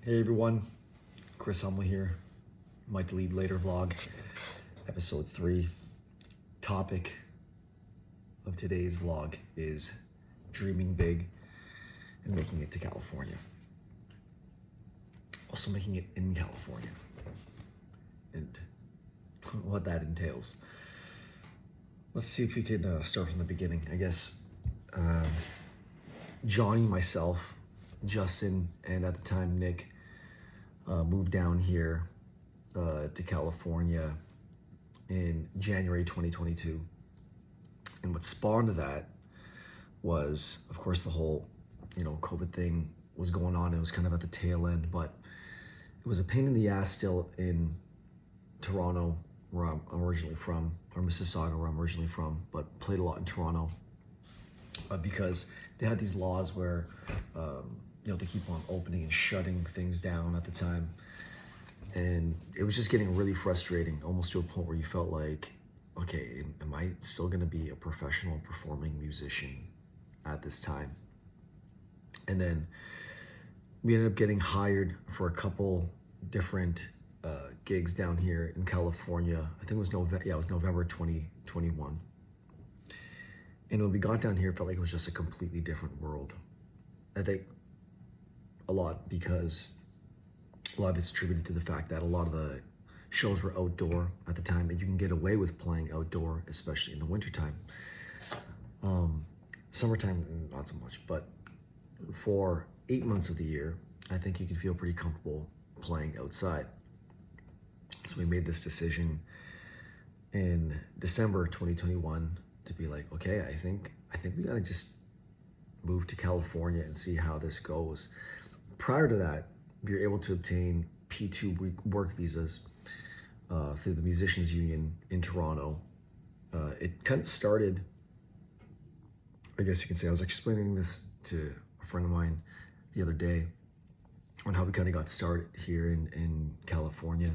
Hey everyone, Chris Hummel here. Might delete later vlog, episode 3. Topic of today's vlog is dreaming big and making it to California. Also making it in California and what that entails. Let's see if we can start from the beginning. I guess Johnny, myself, Justin, and at the time Nick moved down here to California in January 2022. And what spawned that was, of course, the whole, COVID thing was going on. It was kind of at the tail end, but it was a pain in the ass still in Toronto, where I'm originally from, or Mississauga, where I'm originally from, but played a lot in Toronto because they had these laws where, they keep on opening and shutting things down at the time. And it was just getting really frustrating, almost to a point where you felt like, okay, am I still gonna be a professional performing musician at this time? And then we ended up getting hired for a couple different gigs down here in California. I think it was November 2021. And when we got down here, it felt like it was just a completely different world. I think a lot because a lot of it's attributed to the fact that a lot of the shows were outdoor at the time, and you can get away with playing outdoor, especially in the wintertime. Summertime, not so much, but for 8 months of the year, I think you can feel pretty comfortable playing outside. So we made this decision in December 2021 to be like, okay, I think we gotta just move to California and see how this goes. Prior to that, we were able to obtain P2 work visas through the Musicians Union in Toronto. It kind of started, I guess you can say, I was explaining this to a friend of mine the other day on how we kind of got started here in California.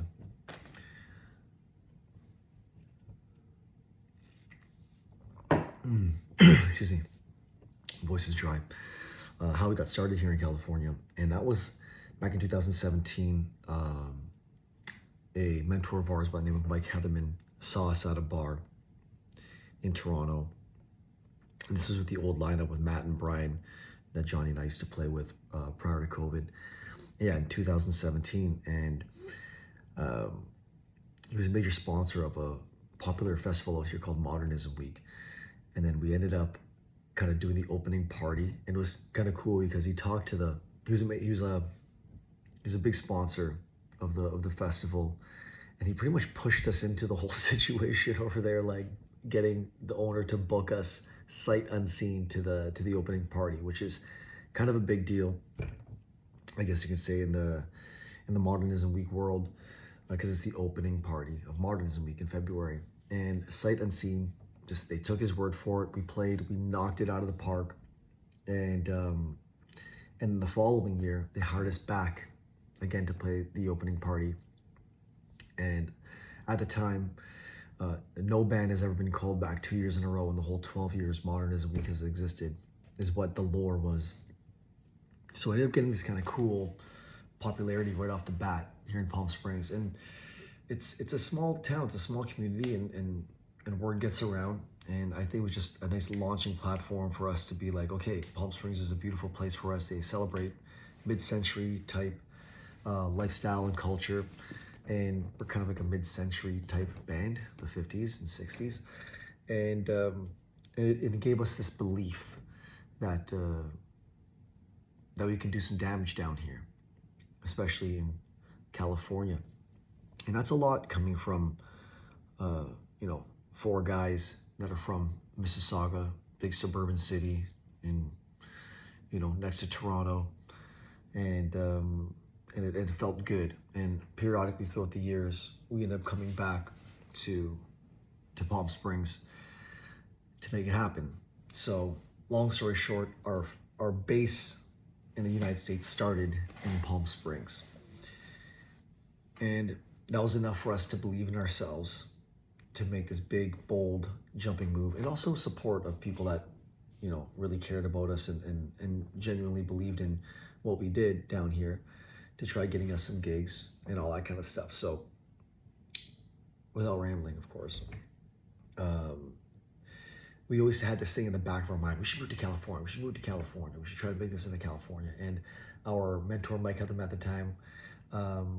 Excuse me, voice is dry. How we got started here in California, and that was back in 2017. A mentor of ours by the name of Mike Heatherman saw us at a bar in Toronto. And this was with the old lineup with Matt and Brian that Johnny and I used to play with prior to COVID. Yeah, in 2017. And he was a major sponsor of a popular festival out here called Modernism Week. And then we ended up kind of doing the opening party. And it was kind of cool because he talked to he was a big sponsor of the festival, and he pretty much pushed us into the whole situation over there, like getting the owner to book us sight unseen to the opening party, which is kind of a big deal, I guess you can say, in the Modernism Week world, because it's the opening party of Modernism Week in February. And sight unseen, just they took his word for it. We played, we knocked it out of the park, and the following year they hired us back again to play the opening party. And at the time, no band has ever been called back 2 years in a row in the whole 12 years Modernism Week has existed, is what the lore was. So I ended up getting this kind of cool popularity right off the bat here in Palm Springs. And it's a small town, it's a small community, and word gets around. And I think it was just a nice launching platform for us to be like, okay, Palm Springs is a beautiful place for us. They celebrate mid-century type lifestyle and culture, and we're kind of like a mid-century type band, the 50s and 60s, and it gave us this belief that we can do some damage down here, especially in California. And that's a lot coming from 4 guys that are from Mississauga, big suburban city in next to Toronto, and it felt good. And periodically throughout the years, we ended up coming back to Palm Springs to make it happen. So long story short, our base in the United States started in Palm Springs. And that was enough for us to believe in ourselves, to make this big, bold, jumping move, and also support of people that, really cared about us and genuinely believed in what we did down here, to try getting us some gigs and all that kind of stuff. So without rambling, of course, um, we always had this thing in the back of our mind: we should move to California. We should move to California. We should try to make this into California. And our mentor, Mike, at the time,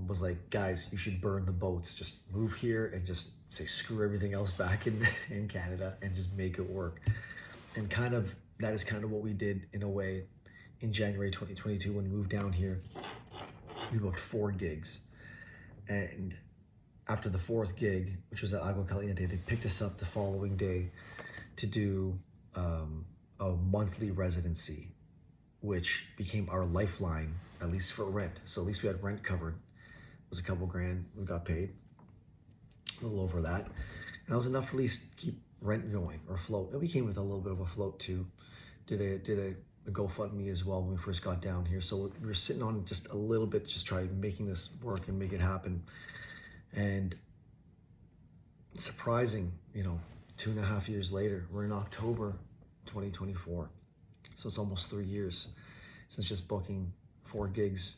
was like, guys, you should burn the boats. Just move here and just say screw everything else back in in Canada and just make it work. And kind of that is kind of what we did in a way. In January 2022, when we moved down here, we booked 4 gigs, and after the 4th gig, which was at Agua Caliente, they picked us up the following day to do a monthly residency, which became our lifeline, at least for rent. So at least we had rent covered. It was a couple grand. We got paid a little over that, and that was enough to at least keep rent going or float. And we came with a little bit of a float too. Did a GoFundMe as well when we first got down here. So we were sitting on just a little bit, just trying making this work and make it happen. And surprising, 2.5 years later, we're in October 2024. So it's almost 3 years since just booking 4 gigs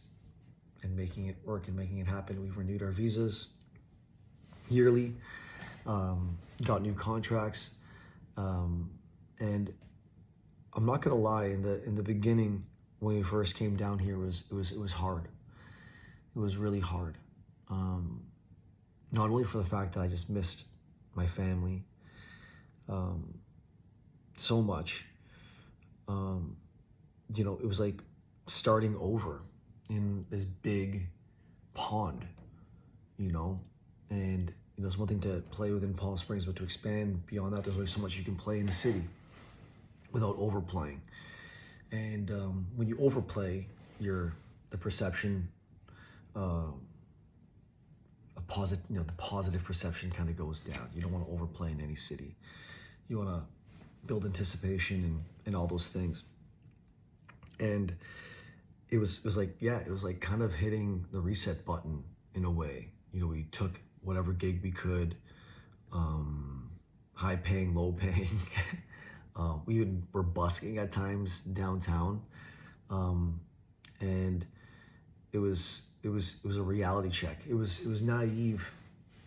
and making it work and making it happen. We've renewed our visas yearly, got new contracts, and I'm not gonna lie. In the beginning, when we first came down here, it was hard. It was really hard. Not only for the fact that I just missed my family so much. It was like starting over in this big pond, and it's one thing to play within Palm Springs, but to expand beyond that, there's only so much you can play in the city without overplaying. And when you overplay, the perception, the positive perception kind of goes down. You don't want to overplay in any city. You want to build anticipation and all those things. And it was like kind of hitting the reset button in a way. We took whatever gig we could, high paying, low paying. We even were busking at times downtown, and it was a reality check. It was naive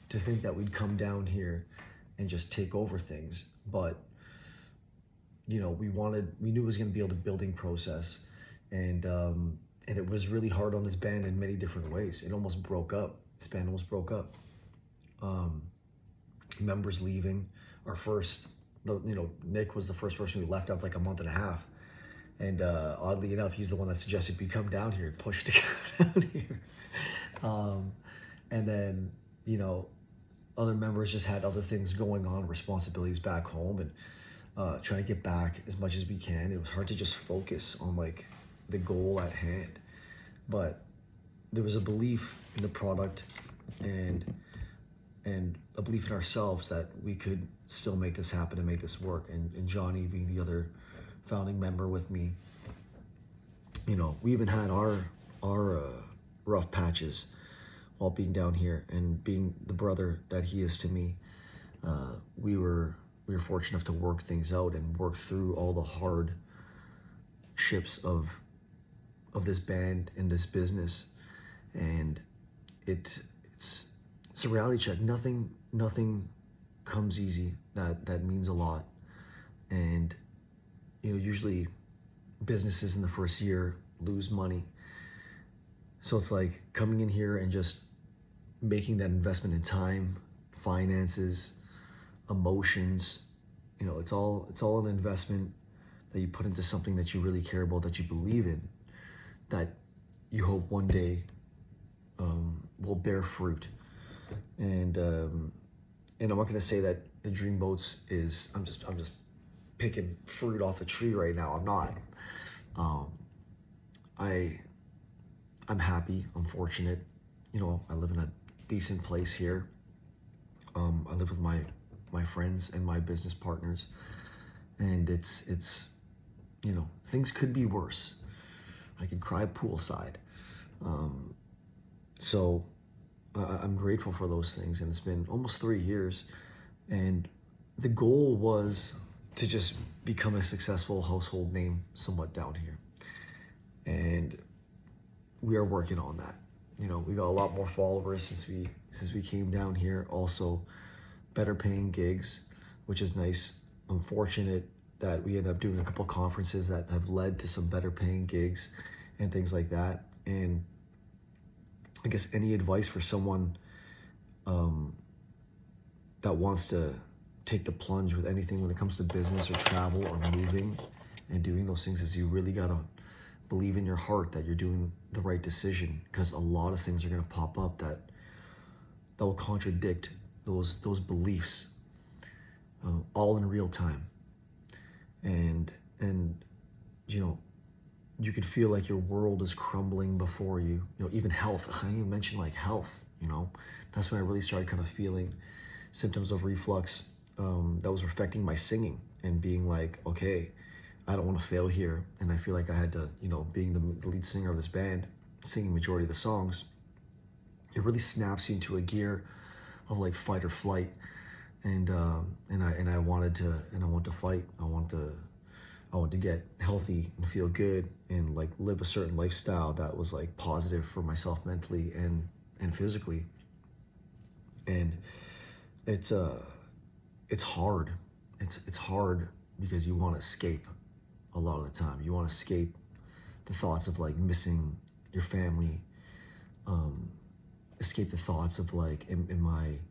to think that we'd come down here and just take over things, but we knew it was going to be the building process, and it was really hard on this band in many different ways. It almost broke up. This band almost broke up. Members leaving. Nick was the first person who left after like a month and a half. And oddly enough, he's the one that suggested we come down here and push to come down here. And then, other members just had other things going on, responsibilities back home, and trying to get back as much as we can. It was hard to just focus on like the goal at hand. But there was a belief in the product and a belief in ourselves that we could still make this happen and make this work. And Johnny being the other founding member with me, we even had our rough patches while being down here, and being the brother that he is to me. We were fortunate enough to work things out and work through all the hard ships of this band and this business. And it's a reality check. Nothing comes easy. That means a lot. And usually businesses in the first year lose money. So it's like coming in here and just making that investment in time, finances, emotions. It's all an investment that you put into something that you really care about, that you believe in, that you hope one day will bear fruit. And I'm not going to say that the Dream Boats is. I'm just picking fruit off the tree right now. I'm not. I'm happy. I'm fortunate. I live in a decent place here. I live with my friends and my business partners, and it's things could be worse. I could cry poolside. So I'm grateful for those things, and it's been almost 3 years, and the goal was to just become a successful household name somewhat down here, and we are working on that. We got a lot more followers since we came down here. Also, better paying gigs, which is nice. I'm fortunate that we ended up doing a couple conferences that have led to some better paying gigs and things like that. And I guess any advice for someone um, that wants to take the plunge with anything when it comes to business or travel or moving and doing those things is you really gotta believe in your heart that you're doing the right decision, because a lot of things are gonna pop up that will contradict those beliefs, all in real time. And you know you could feel like your world is crumbling before you. Even health. I didn't even mention like health. That's when I really started kind of feeling symptoms of reflux, that was affecting my singing and being like, okay, I don't want to fail here. And I feel like I had to, being the lead singer of this band, singing majority of the songs, it really snaps you into a gear of like fight or flight. And I wanted to fight. I want to get healthy and feel good and like live a certain lifestyle that was like positive for myself mentally and physically. And it's it's hard. It's hard because you want to escape a lot of the time. You want to escape the thoughts of like missing your family, um, escape the thoughts of like, am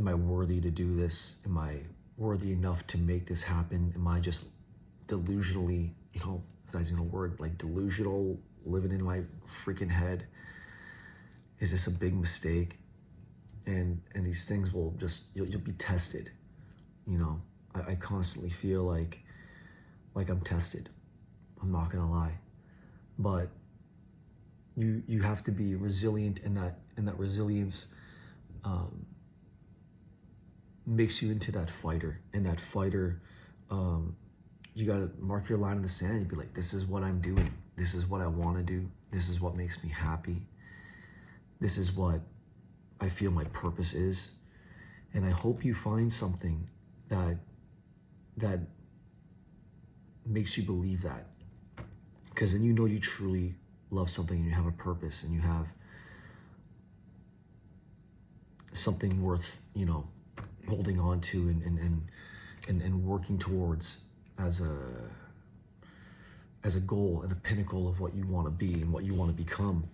I worthy to do this? Am I worthy enough to make this happen? Am I just delusionally, if that's even a word, like delusional, living in my freaking head? Is this a big mistake? And these things will just, you'll be tested. I constantly feel like I'm tested. I'm not gonna lie, but you have to be resilient, and that resilience um, makes you into that fighter. And that fighter, um, you gotta mark your line in the sand and be like, this is what I'm doing. This is what I want to do. This is what makes me happy. This is what I feel my purpose is. And I hope you find something that that makes you believe that, because then you truly love something and you have a purpose and you have something worth holding on to and working towards as a goal and a pinnacle of what you want to be and what you want to become.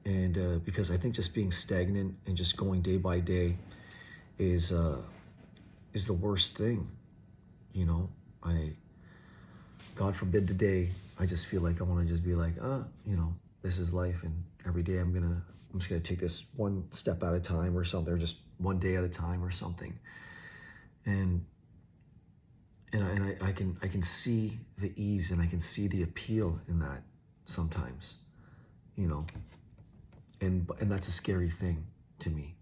And because I think just being stagnant and just going day by day is the worst thing. I God forbid the day I just feel like I want to just be like, this is life, and every day I'm just gonna take this one step at a time or something, or just one day at a time or something. And I can see the ease and I can see the appeal in that sometimes, you know, and that's a scary thing to me,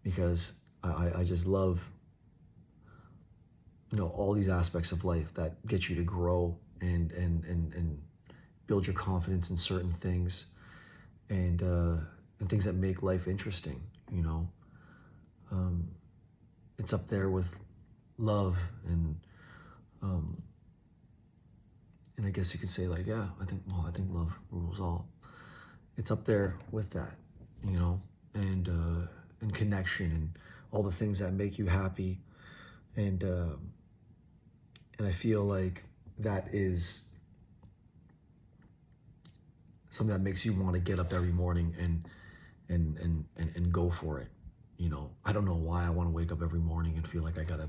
because I just love all these aspects of life that get you to grow and build your confidence in certain things, and things that make life interesting. Um, it's up there with love um, and I guess you could say like, yeah, I think love rules all. It's up there with that, you know, and connection and all the things that make you happy, and and I feel like that is something that makes you want to get up every morning and go for it. I don't know why I want to wake up every morning and feel like I gotta,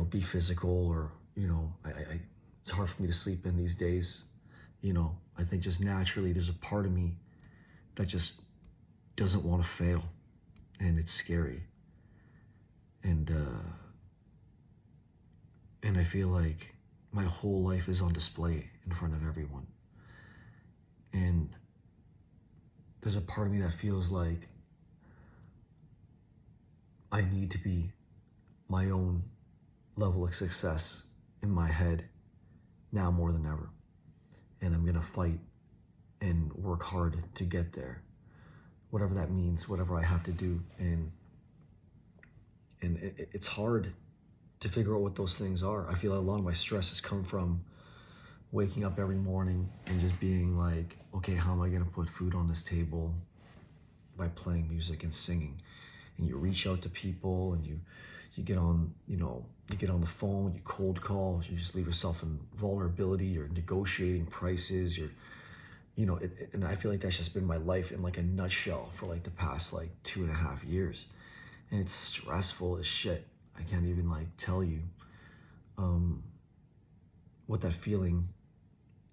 be physical, or it's hard for me to sleep in these days. I think just naturally there's a part of me that just doesn't want to fail, and it's scary. And I feel like my whole life is on display in front of everyone. And there's a part of me that feels like I need to be my own level of success in my head now more than ever. And I'm gonna fight and work hard to get there, whatever that means, whatever I have to do. And it's hard to figure out what those things are. I feel like a lot of my stress has come from waking up every morning and just being like, okay, how am I gonna put food on this table? by playing music and singing, and you reach out to people, and you get on, you get on the phone, you cold call, you just leave yourself in vulnerability, you're negotiating prices, and I feel like that's just been my life in like a nutshell for like the past like 2.5 years. And it's stressful as shit. I can't even like tell you um, what that feeling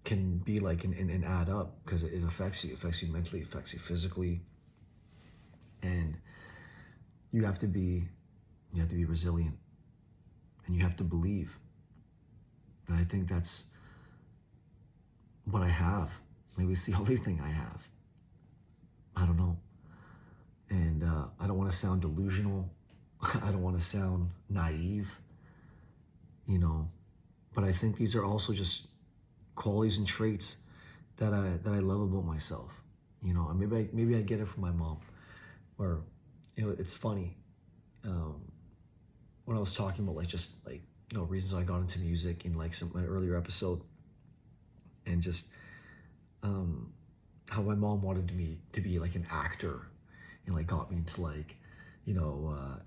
can be like, and add up, because it affects you. It affects you mentally, it affects you physically. And you have to be you have to be resilient, and you have to believe. And I think that's what I have. Maybe it's the only thing I have. I don't know. And I don't want to sound delusional. I don't want to sound naive, you know. But I think these are also just qualities and traits that I love about myself. And maybe I get it from my mom. Where, it's funny. Um, when I was talking about like just like reasons I got into music in like some my earlier episode, and just um, how my mom wanted me to be like an actor, and like got me into like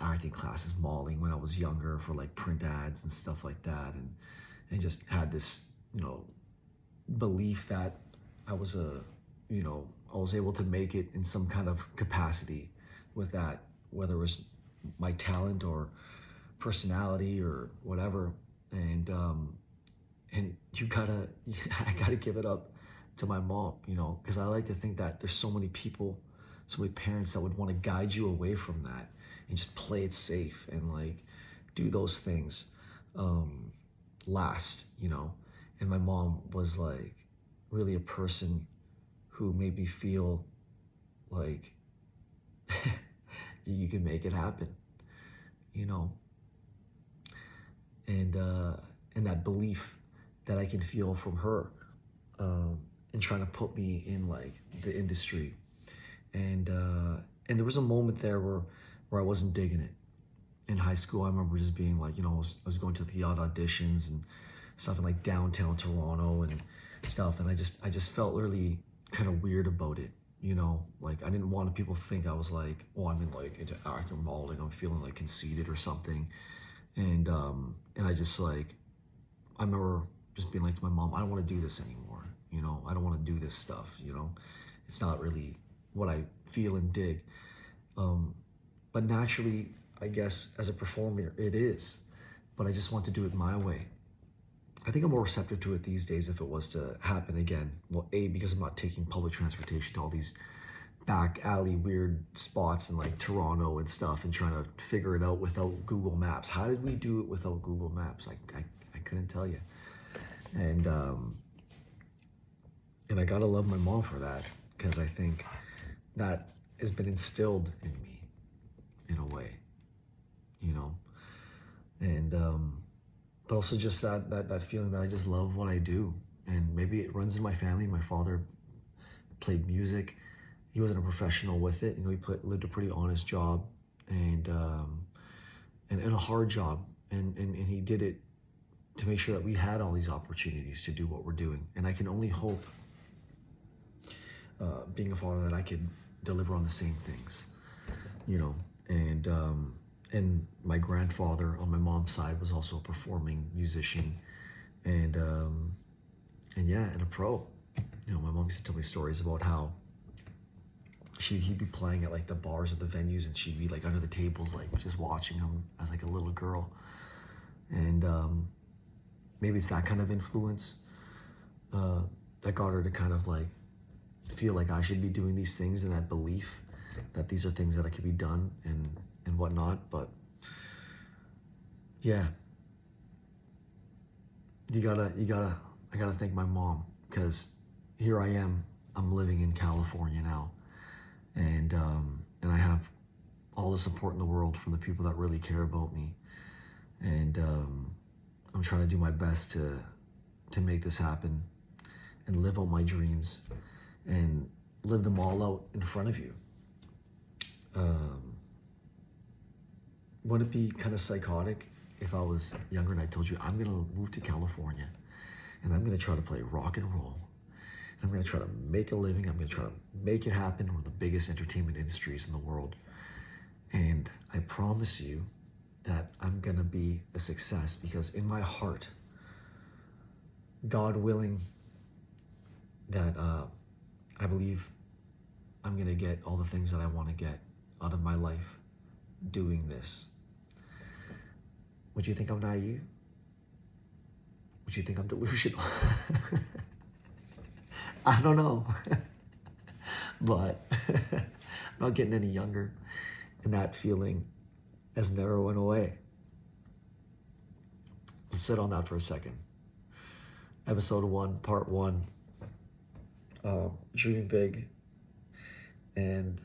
acting classes, modeling when I was younger for like print ads and stuff like that, and just had this belief that I was I was able to make it in some kind of capacity with that, whether it was my talent or personality or whatever. And you gotta I gotta give it up to my mom, because I like to think that there's so many people, so many parents that would want to guide you away from that and just play it safe and like do those things um, last. And my mom was like really a person who made me feel like you can make it happen, you know, and that belief that I can feel from her, and trying to put me in like the industry. And there was a moment there where I wasn't digging it in high school. I remember just being like, I was going to the odd auditions and stuff in like downtown Toronto and stuff, and I just felt really kind of weird about it. Like I didn't want people to think I was like, oh, I'm in like into acting, modeling, I'm feeling like conceited or something. And I just like, I remember just being like to my mom, I don't want to do this anymore. I don't want to do this stuff. It's not really what I feel and dig. Um, but naturally, I guess as a performer, it is. But I just want to do it my way. I think I'm more receptive to it these days if it was to happen again. Well, A, because I'm not taking public transportation to all these back alley weird spots in like Toronto and stuff, and trying to figure it out without Google Maps. How did we do it without Google Maps? I couldn't tell you. And and I gotta love my mom for that, because I think that has been instilled in me in a way, you know. And but also just that feeling that I just love what I do, and maybe it runs in my family. My father played music. He wasn't a professional with it. Lived a pretty honest job, and a hard job, and he did it to make sure that we had all these opportunities to do what we're doing. And I can only hope, being a father, that I could deliver on the same things, you know. And my grandfather on my mom's side was also a performing musician, and yeah, and a pro. My mom used to tell me stories about how he'd be playing at like the bars at the venues, and she'd be like under the tables, like just watching him as like a little girl. And maybe it's that kind of influence that got her to kind of like feel like I should be doing these things, and that belief that these are things that I could be done and whatnot. But yeah, I gotta thank my mom, because here I am. I'm living in California now, and I have all the support in the world from the people that really care about me, and I'm trying to do my best to make this happen and live out my dreams and live them all out in front of you. Would it be kind of psychotic if I was younger and I told you I'm gonna move to California and I'm gonna try to play rock and roll I'm going to try to make a living. I'm going to try to make it happen. One of the biggest entertainment industries in the world. And I promise you that I'm going to be a success because in my heart, God willing, that I believe I'm going to get all the things that I want to get out of my life doing this. Would you think I'm naive? Would you think I'm delusional? I don't know. But I'm not getting any younger, and that feeling has never went away. Let's sit on that for a second. Episode 1, part 1, dreaming big and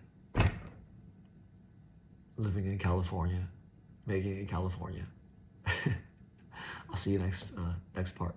living in California, making it in California. I'll see you next part.